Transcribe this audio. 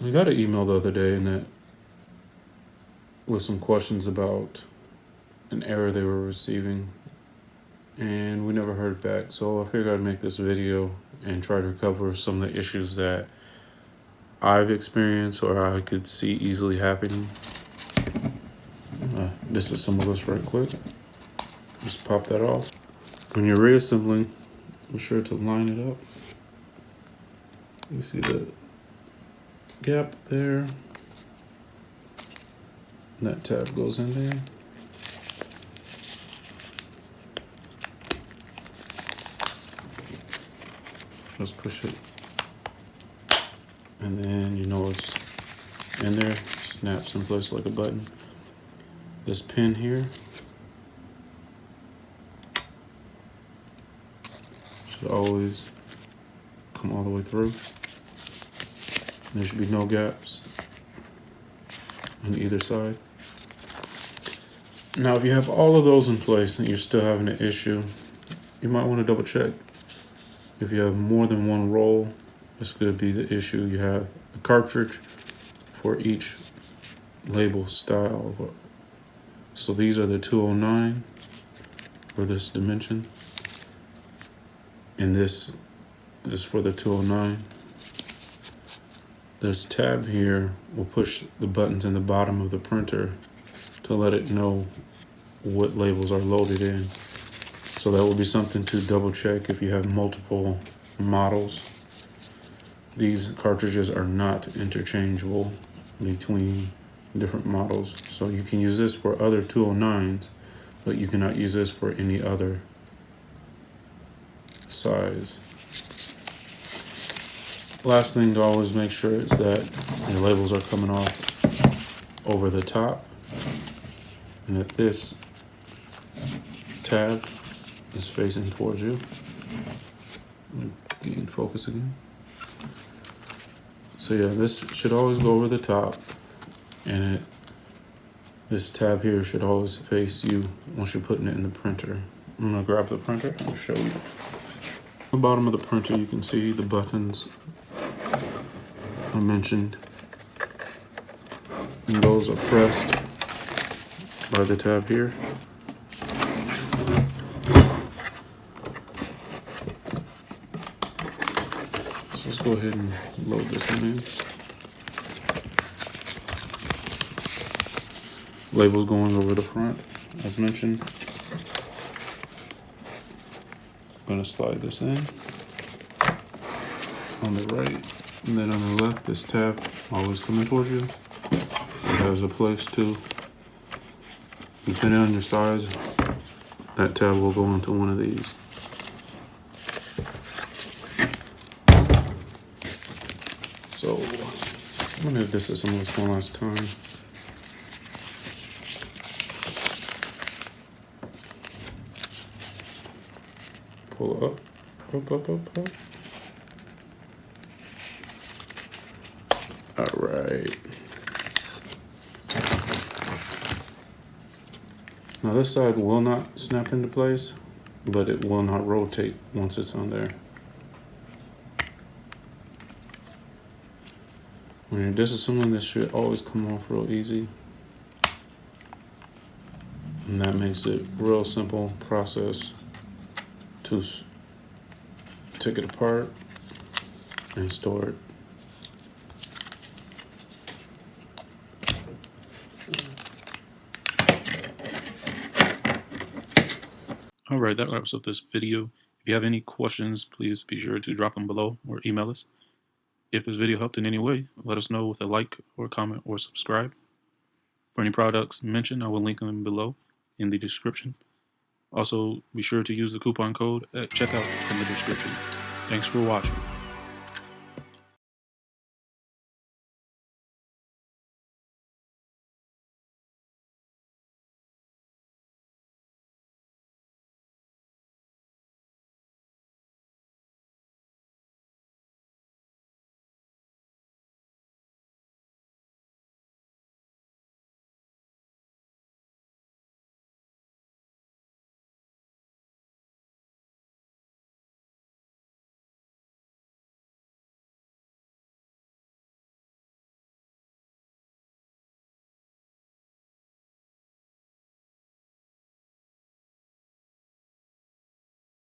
We got an email the other day with some questions about an error they were receiving, and we never heard back. So I figured I'd make this video and try to cover some of the issues that I've experienced or I could see easily happening. This is some of this right quick. Just pop that off. When you're reassembling, be sure to line it up. You see the gap there. That tab goes in there. Just push it. And then you know it's in there, snaps in place like a button. This pin here should always come all the way through. There should be no gaps on either side. Now, if you have all of those in place and you're still having an issue, you might want to double check. If you have more than one roll, this could be the issue. You have a cartridge for each label style. So these are the 209 for this dimension, and this is for the 209. This tab here will push the buttons in the bottom of the printer to let it know what labels are loaded in. So that will be something to double check if you have multiple models. These cartridges are not interchangeable between different models. So you can use this for other 209s, but you cannot use this for any other size. Last thing to always make sure is that your labels are coming off over the top, and that this tab is facing towards you. Let me get in focus again. So yeah, this should always go over the top, and this tab here should always face you once you're putting it in the printer. I'm gonna grab the printer and show you. On the bottom of the printer, you can see the buttons I mentioned, and those are pressed by the tab here. So let's go ahead and load this one in. Labels going over the front, as mentioned. I'm gonna slide this in on the right, and then on the left, this tab always coming towards you. It has a place to, depending on your size, that tab will go into one of these. So I'm gonna disassemble this one last time. Pull up, up. All right. Now this side will not snap into place, but it will not rotate once it's on there. When you're disassembling, this should always come off real easy. And that makes it a real simple process to take it apart and store it. All right, that wraps up this video. If you have any questions, please be sure to drop them below or email us. If this video helped in any way, let us know with a like or comment or subscribe. For any products mentioned, I will link them below in the description. Also, be sure to use the coupon code at checkout in the description. Thanks for watching.